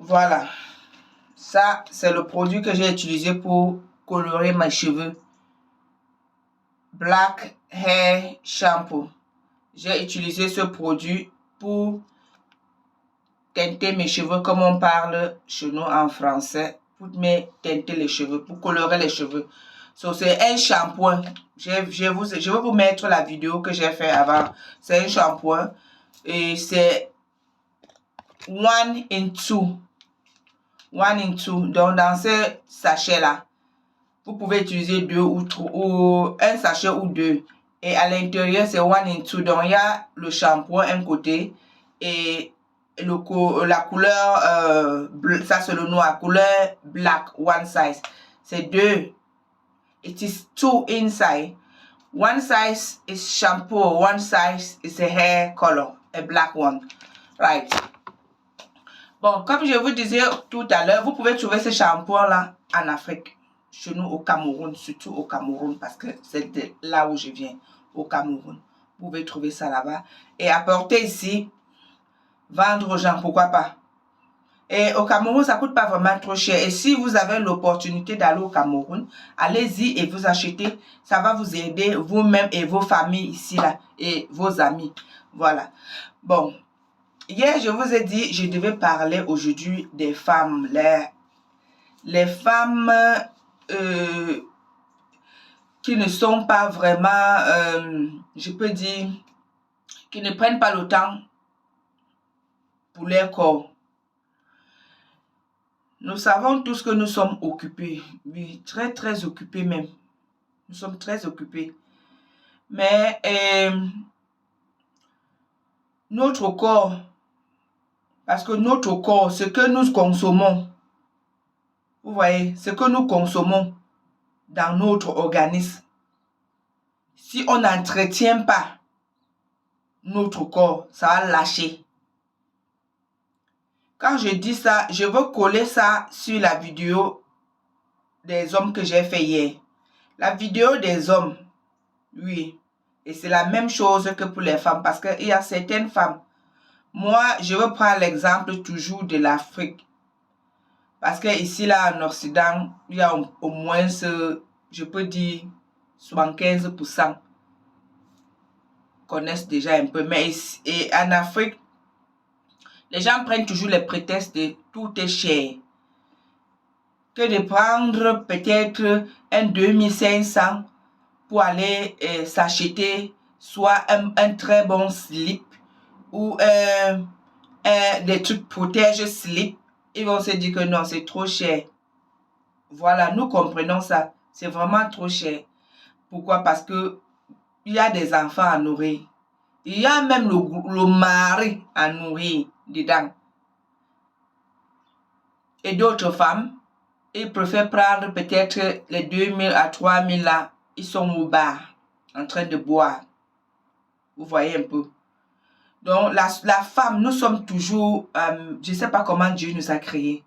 Voilà. Ça, c'est le produit que j'ai utilisé pour colorer mes cheveux. Black Hair Shampoo. J'ai utilisé ce produit pour teinter mes cheveux comme on parle chez nous en français. Pour me teinter les cheveux, pour colorer les cheveux. So, c'est un shampoing. Je vais vous mettre la vidéo que j'ai fait avant. C'est un shampoing. Et c'est 1 in 2. 1 in 2. Donc, dans ce sachet-là, vous pouvez utiliser 2 ou 3, ou un sachet ou 2. Et à l'intérieur, c'est 1 in 2. Donc, il y a le shampoing un côté et la couleur, ça c'est le noir, couleur black, one size. C'est 2. It is 2 inside. One size is shampoo, one size is a hair color, a black one. Right. Bon, comme je vous disais tout à l'heure, vous pouvez trouver ce shampoing-là en Afrique. Chez nous au Cameroun, surtout au Cameroun, parce que c'est de là où je viens, au Cameroun. Vous pouvez trouver ça là-bas. Et apporter ici, vendre aux gens, pourquoi pas. Et au Cameroun, ça ne coûte pas vraiment trop cher. Et si vous avez l'opportunité d'aller au Cameroun, allez-y et vous achetez. Ça va vous aider vous-même et vos familles ici, là, et vos amis. Voilà. Bon. Hier, je vous ai dit, je devais parler aujourd'hui des femmes. Les femmes qui ne sont pas vraiment, je peux dire, qui ne prennent pas le temps pour leur corps. Nous savons tous que nous sommes occupés. Oui, très, très occupés même. Nous sommes très occupés. Mais notre corps, parce que notre corps, ce que nous consommons, vous voyez, ce que nous consommons dans notre organisme, si on n'entretient pas notre corps, ça va lâcher. Quand je dis ça, je veux coller ça sur la vidéo des hommes que j'ai fait hier. La vidéo des hommes, oui. Et c'est la même chose que pour les femmes parce qu'il y a certaines femmes. Moi, je veux prendre l'exemple toujours de l'Afrique. Parce que ici, là, en Occident, il y a au moins, je peux dire, 75% connaissent déjà un peu. Mais et en Afrique, les gens prennent toujours les prétextes de tout est cher. Que de prendre peut-être un 2500 pour aller s'acheter soit un très bon slip ou des trucs protège slip. Ils vont se dire que non, c'est trop cher. Voilà, nous comprenons ça. C'est vraiment trop cher. Pourquoi? Parce que il y a des enfants à nourrir. Il y a même le mari à nourrir dedans. Et d'autres femmes, ils préfèrent prendre peut-être les 2000 à 3000 là. Ils sont au bar, en train de boire. Vous voyez un peu. Donc, la femme, nous sommes toujours, je ne sais pas comment Dieu nous a créés.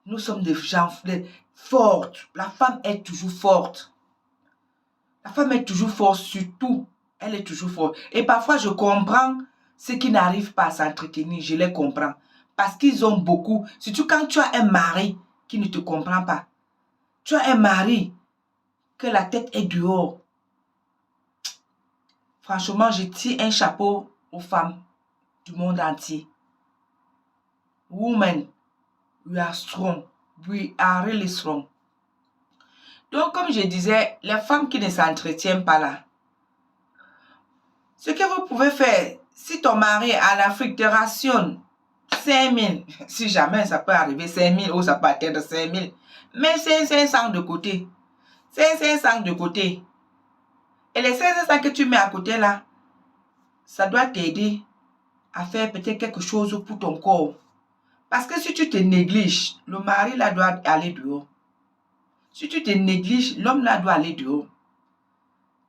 Nous sommes des gens fortes. La femme est toujours forte. La femme est toujours forte, surtout. Elle est toujours forte. Et parfois, je comprends ceux qui n'arrivent pas à s'entretenir. Je les comprends. Parce qu'ils ont beaucoup. Surtout quand tu as un mari qui ne te comprend pas. Tu as un mari que la tête est dehors. Franchement, je tire un chapeau aux femmes du monde entier. Women, we are strong. We are really strong. Donc, comme je disais, les femmes qui ne s'entretiennent pas là, ce que vous pouvez faire, si ton mari en Afrique te rationne 5000, si jamais ça peut arriver 5000 ou ça peut atteindre 5000, mais c'est 500 de côté. C'est 500 de côté. Et les 500 que tu mets à côté là, ça doit t'aider à faire peut-être quelque chose pour ton corps. Parce que si tu te négliges, le mari là doit aller dehors. Si tu te négliges, l'homme là doit aller dehors.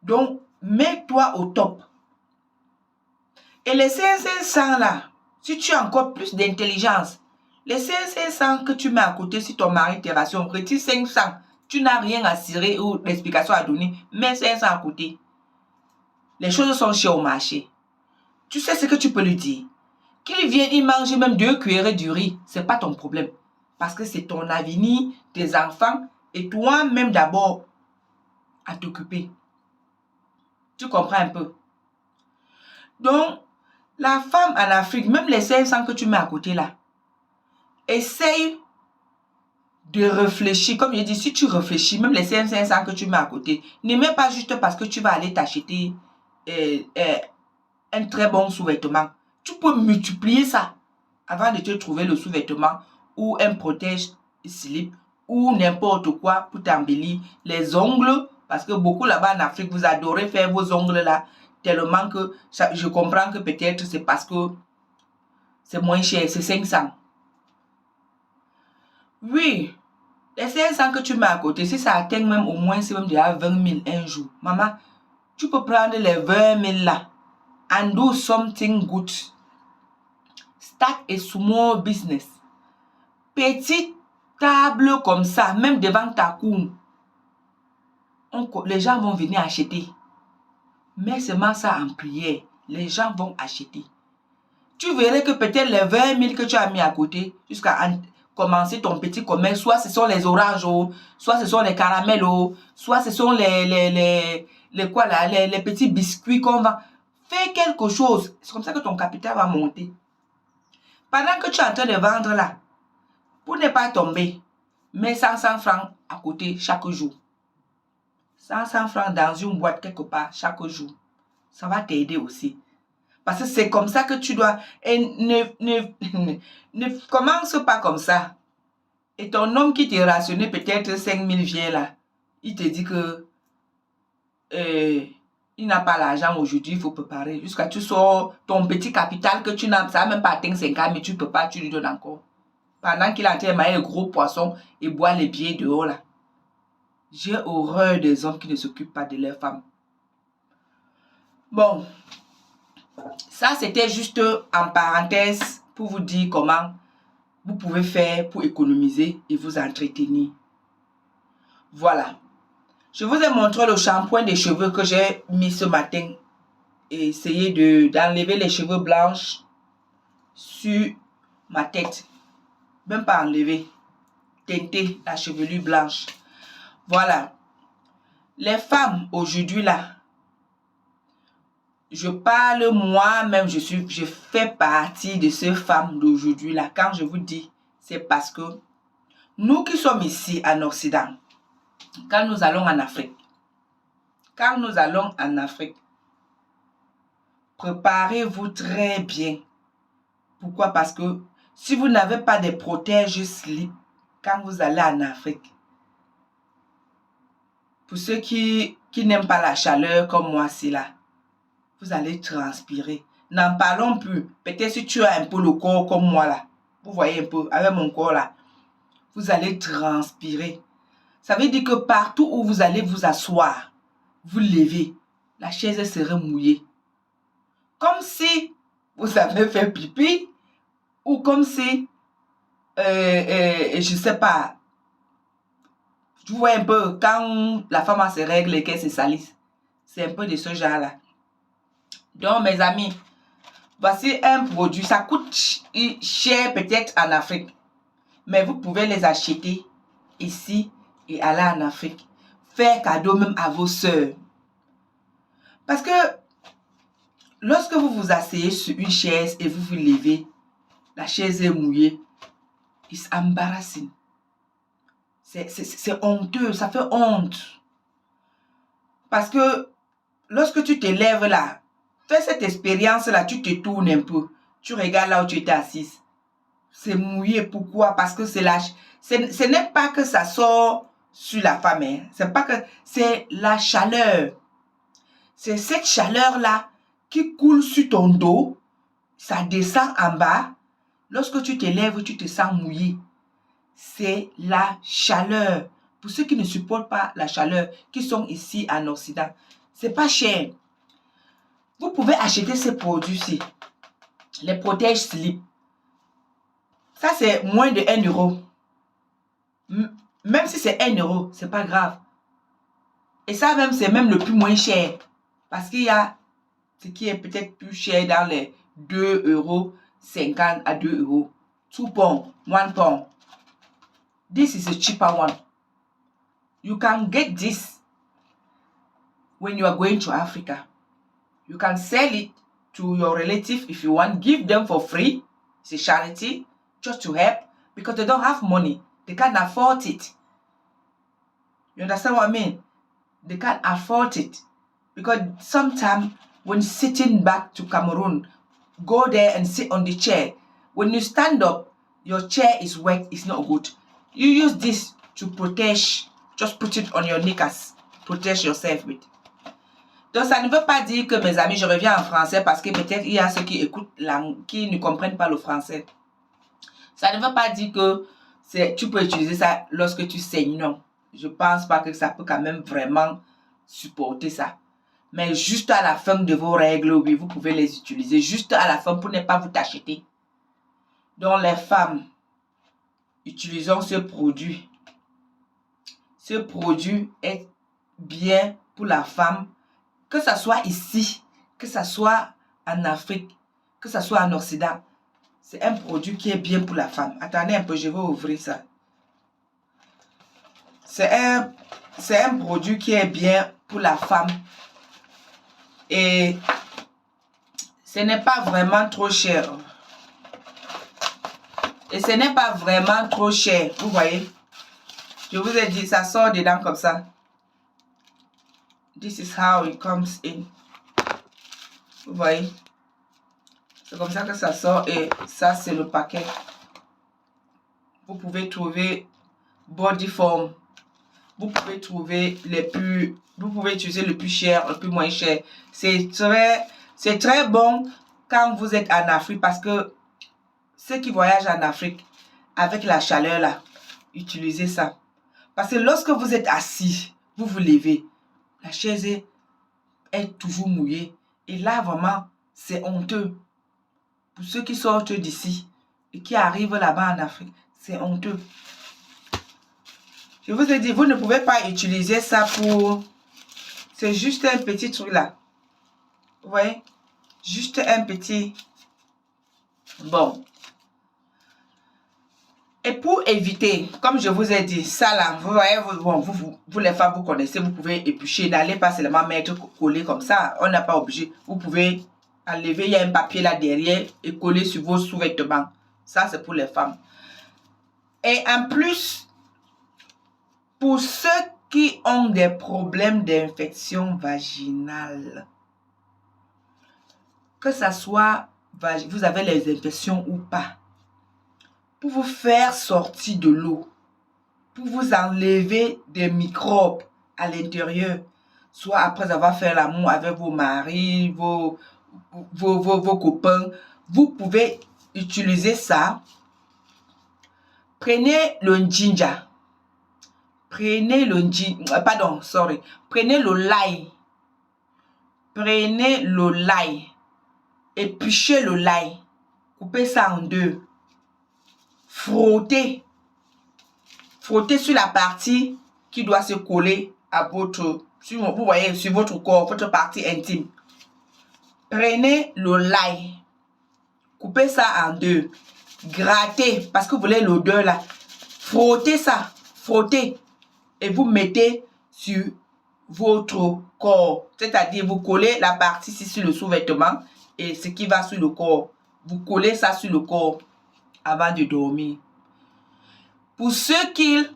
Donc, mets-toi au top. Et les 500 là, si tu as encore plus d'intelligence, les 500 que tu mets à côté, si ton mari te rationne, retire 500. Tu n'as rien à cirer ou d'explication à donner, mets 500 à côté. Les choses sont chères au marché. Tu sais ce que tu peux lui dire. Qu'il vienne, il mange même 2 cuillerées du riz, ce n'est pas ton problème. Parce que c'est ton avenir, tes enfants et toi-même d'abord à t'occuper. Tu comprends un peu? Donc, la femme en Afrique, même les 500 que tu mets à côté là, essaye de réfléchir. Comme je dis, si tu réfléchis, même les 500 que tu mets à côté, ne mets pas juste parce que tu vas aller t'acheter un très bon sous-vêtement. Tu peux multiplier ça avant de te trouver le sous-vêtement ou un protège-slip ou n'importe quoi pour t'embellir. Les ongles, parce que beaucoup là-bas en Afrique, vous adorez faire vos ongles là, tellement que je comprends que peut-être c'est parce que c'est moins cher, c'est 500. Oui, les 500 que tu mets à côté, si ça atteint même au moins, c'est même déjà 20 000 un jour. Maman, tu peux prendre les 20 000 là and do something good. Start a small business. Petite table comme ça, même devant ta cour. Les gens vont venir acheter. Mets seulement ça en prière. Les gens vont acheter. Tu verrais que peut-être les 20 000 que tu as mis à côté, jusqu'à commencer ton petit commerce, soit ce sont les oranges, soit ce sont les caramels, soit ce sont les petits biscuits qu'on va. Fais quelque chose. C'est comme ça que ton capital va monter. Pendant que tu es en train de vendre là, pour ne pas tomber, mets 100 francs à côté chaque jour. 100 francs dans une boîte quelque part chaque jour. Ça va t'aider aussi. Parce que c'est comme ça que tu dois. Et ne commence pas comme ça. Et ton homme qui t'est rationné peut-être 5 000 vient là. Il te dit que il n'a pas l'argent aujourd'hui, il faut préparer. Jusqu'à tu sors ton petit capital que tu n'as, ça n'a même pas atteint 50 000, tu ne peux pas, tu lui donnes encore. Pendant qu'il est en train de manger le gros poisson et boire les billets dehors là. J'ai horreur des hommes qui ne s'occupent pas de leurs femmes. Bon, ça c'était juste en parenthèse pour vous dire comment vous pouvez faire pour économiser et vous entretenir. Voilà. Je vous ai montré le shampoing des cheveux que j'ai mis ce matin. Et essayer d'enlever les cheveux blancs sur ma tête. Même pas enlever. Teinter la chevelure blanche. Voilà. Les femmes aujourd'hui là, je parle moi-même, je fais partie de ces femmes d'aujourd'hui là. Quand je vous dis, c'est parce que nous qui sommes ici en Occident, quand nous allons en Afrique, préparez-vous très bien. Pourquoi? Parce que si vous n'avez pas de protège-slip quand vous allez en Afrique, pour ceux qui n'aiment pas la chaleur comme moi, c'est là, vous allez transpirer. N'en parlons plus. Peut-être si tu as un peu le corps comme moi là, vous voyez un peu, avec mon corps là, vous allez transpirer. Ça veut dire que partout où vous allez vous asseoir, vous levez, la chaise serait mouillée. Comme si vous avez fait pipi ou comme si, je ne sais pas, tu vois un peu quand la femme a ses règles et qu'elle se salisse. C'est un peu de ce genre-là. Donc, mes amis, voici un produit. Ça coûte cher peut-être en Afrique. Mais vous pouvez les acheter ici et aller en Afrique. Faire cadeau même à vos soeurs. Parce que lorsque vous vous asseyez sur une chaise et vous vous levez, la chaise est mouillée. It's embarrassing. C'est honteux, ça fait honte. Parce que lorsque tu te lèves là, fais cette expérience-là, tu te tournes un peu. Tu regardes là où tu étais assise. C'est mouillé. Pourquoi? Parce que ce n'est pas que ça sort sur la femme. Hein. C'est pas que c'est la chaleur. C'est cette chaleur-là qui coule sur ton dos. Ça descend en bas. Lorsque tu te lèves, tu te sens mouillé. C'est la chaleur. Pour ceux qui ne supportent pas la chaleur, qui sont ici en Occident, c'est pas cher. Vous pouvez acheter ces produits-ci. Les protège-slip. Ça, c'est moins de 1 euro. Même si c'est 1 euro, c'est pas grave. Et ça même, c'est même le plus moins cher. Parce qu'il y a ce qui est peut-être plus cher dans les 2,50 € à 2 euros. 2 pounds, 1 pound. This is a cheaper one. You can get this when you are going to Africa. You can sell it to your relative if you want. Give them for free. It's a charity just to help because they don't have money. They can't afford it. You understand what I mean? They can't afford it because sometimes when sitting back to Cameroon, go there and sit on the chair. When you stand up, your chair is wet. It's not good. You use this to protect. Just put it on your knickers. Protect yourself with. Donc, ça ne veut pas dire que, mes amis, je reviens en français parce que peut-être il y a ceux qui écoutent, qui ne comprennent pas le français. Ça ne veut pas dire que tu peux utiliser ça lorsque tu saignes. Non. Je ne pense pas que ça peut quand même vraiment supporter ça. Mais juste à la fin de vos règles, oui, vous pouvez les utiliser. Juste à la fin pour ne pas vous tacheter. Donc, les femmes, utilisons ce produit. Ce produit est bien pour la femme. Que ce soit ici, que ce soit en Afrique, que ce soit en Occident, c'est un produit qui est bien pour la femme. Attendez un peu, je vais ouvrir ça. C'est un produit qui est bien pour la femme. Et ce n'est pas vraiment trop cher. Et ce n'est pas vraiment trop cher. Vous voyez? Je vous ai dit, ça sort dedans comme ça. This is how it comes in. Vous voyez? C'est comme ça que ça sort et ça c'est le paquet. Vous pouvez trouver Body Form. Vous pouvez trouver les plus... Vous pouvez utiliser le plus cher, le plus moins cher. C'est très bon quand vous êtes en Afrique parce que ceux qui voyagent en Afrique avec la chaleur là, utilisez ça. Parce que lorsque vous êtes assis, vous vous levez, la chaise est toujours mouillée. Et là, vraiment, c'est honteux. Pour ceux qui sortent d'ici et qui arrivent là-bas en Afrique, c'est honteux. Je vous ai dit, vous ne pouvez pas utiliser ça pour... C'est juste un petit truc là. Vous voyez? Juste un petit... Bon. Et pour éviter, comme je vous ai dit, ça là, vous voyez, vous les femmes, vous connaissez, vous pouvez éplucher. N'allez pas seulement mettre coller comme ça. On n'a pas obligé. Vous pouvez enlever, il y a un papier là derrière et coller sur vos sous-vêtements. Ça, c'est pour les femmes. Et en plus, pour ceux qui ont des problèmes d'infection vaginale, que ça soit, vous avez les infections ou pas, pour vous faire sortir de l'eau, pour vous enlever des microbes à l'intérieur, soit après avoir fait l'amour avec vos maris, vos copains, vous pouvez utiliser ça. Prenez le ginger. Prenez le ginger, prenez le l'ail. Prenez le l'ail. Épluchez le l'ail. Coupez ça en deux. Frottez. Frottez sur la partie qui doit se coller à votre, vous voyez, sur votre corps, votre partie intime. Prenez le l'ail. Coupez ça en deux. Grattez, parce que vous voulez l'odeur là. Frottez ça. Frottez. Et vous mettez sur votre corps. C'est-à-dire, vous collez la partie ici sur le sous-vêtement et ce qui va sur le corps. Vous collez ça sur le corps avant de dormir. Pour ceux qui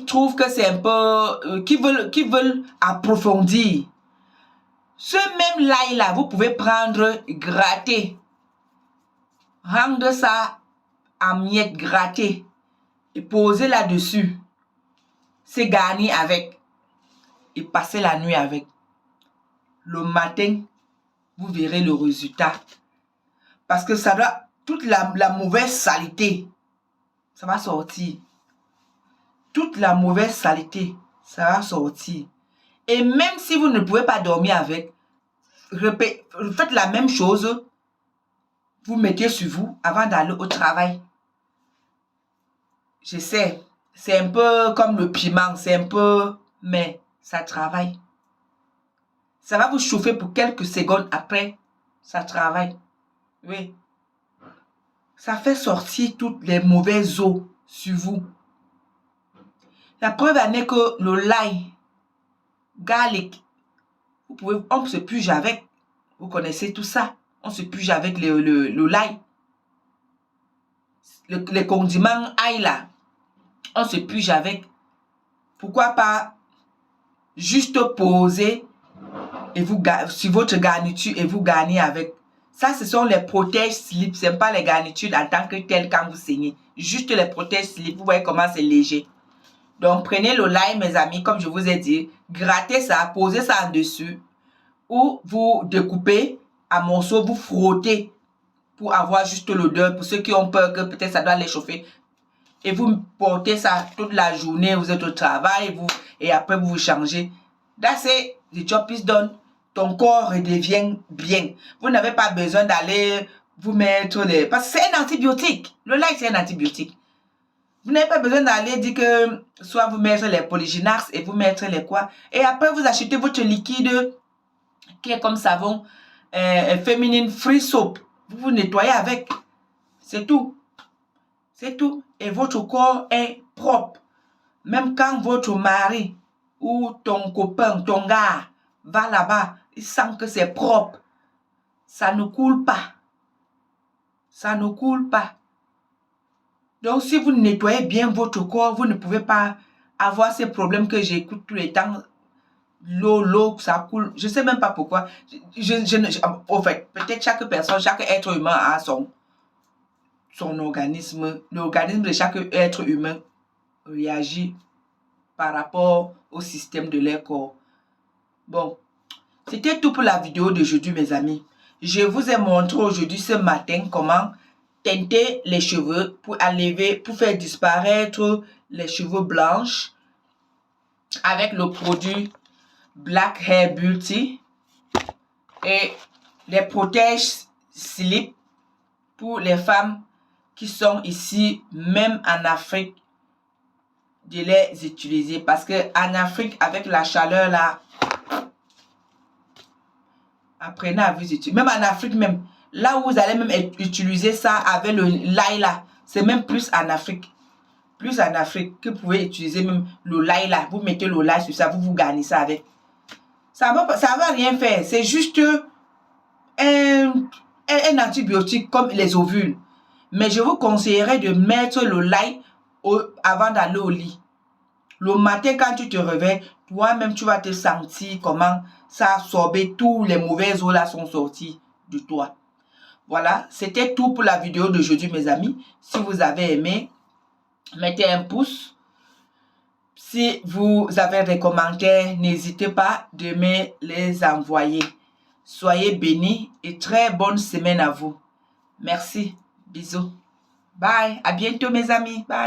trouvent que c'est un peu... qui veulent approfondir, ce même l'ail là, vous pouvez prendre, gratter. Rendre ça en miettes grattées. Et poser là-dessus. C'est garni avec. Et passer la nuit avec. Le matin, vous verrez le résultat. Parce que ça doit... Toute la mauvaise saleté, ça va sortir. Toute la mauvaise saleté, ça va sortir. Et même si vous ne pouvez pas dormir avec, faites la même chose. Vous mettez sur vous avant d'aller au travail. Je sais, c'est un peu comme le piment, c'est un peu... Mais ça travaille. Ça va vous chauffer pour quelques secondes après, ça travaille. Oui. Ça fait sortir toutes les mauvaises eaux sur vous. La preuve en est que le l'ail, garlic, on se puge avec. Vous connaissez tout ça. On se puge avec le l'ail. Les condiments ail là, on se puge avec. Pourquoi pas juste poser et vous sur votre garniture et vous garnir avec. Ça, ce sont les protèges slip. Ce n'est pas les garnitures en tant que telles quand vous saignez. Juste les protèges slip. Vous voyez comment c'est léger. Donc, prenez le l'ail, mes amis, comme je vous ai dit. Grattez ça, posez ça en dessus. Ou vous découpez en morceaux, vous frottez pour avoir juste l'odeur. Pour ceux qui ont peur que peut-être ça doit les chauffer. Et vous portez ça toute la journée. Vous êtes au travail et après vous vous changez. That's it. The job is done. Ton corps redevient bien. Vous n'avez pas besoin d'aller vous mettre des... Parce que c'est un antibiotique. Le l'ail, c'est un antibiotique. Vous n'avez pas besoin d'aller dire que soit vous mettre les polyginax et vous mettre les quoi. Et après, vous achetez votre liquide qui est comme savon féminine free soap. Vous vous nettoyez avec. C'est tout. C'est tout. Et votre corps est propre. Même quand votre mari ou ton copain, ton gars va là-bas, il sent que c'est propre. Ça ne coule pas. Ça ne coule pas. Donc, si vous nettoyez bien votre corps, vous ne pouvez pas avoir ces problèmes que j'écoute tous les temps. L'eau, ça coule. Je ne sais même pas pourquoi. En fait, peut-être chaque personne, chaque être humain a son organisme. L'organisme de chaque être humain réagit par rapport au système de leur corps. Bon, c'était tout pour la vidéo d'aujourd'hui, mes amis. Je vous ai montré aujourd'hui, ce matin, comment teinter les cheveux pour enlever, pour faire disparaître les cheveux blanches avec le produit Black Hair Beauty et les protèges slip pour les femmes qui sont ici, même en Afrique, de les utiliser. Parce que en Afrique, avec la chaleur là, apprenez à vous utiliser. Même en Afrique, même là où vous allez même utiliser ça avec le l'ail là, c'est même plus en Afrique. Plus en Afrique que vous pouvez utiliser même le l'ail là. Vous mettez le l'ail sur ça, vous garnissez ça avec. Ça va rien faire. C'est juste un antibiotique comme les ovules. Mais je vous conseillerais de mettre le l'ail avant d'aller au lit. Le matin, quand tu te réveilles, toi-même, tu vas te sentir comment ça absorber tous les mauvaises eaux là sont sorties de toi. Voilà, c'était tout pour la vidéo d'aujourd'hui, mes amis. Si vous avez aimé, mettez un pouce. Si vous avez des commentaires, n'hésitez pas de me les envoyer. Soyez bénis et très bonne semaine à vous. Merci. Bisous. Bye. À bientôt, mes amis. Bye.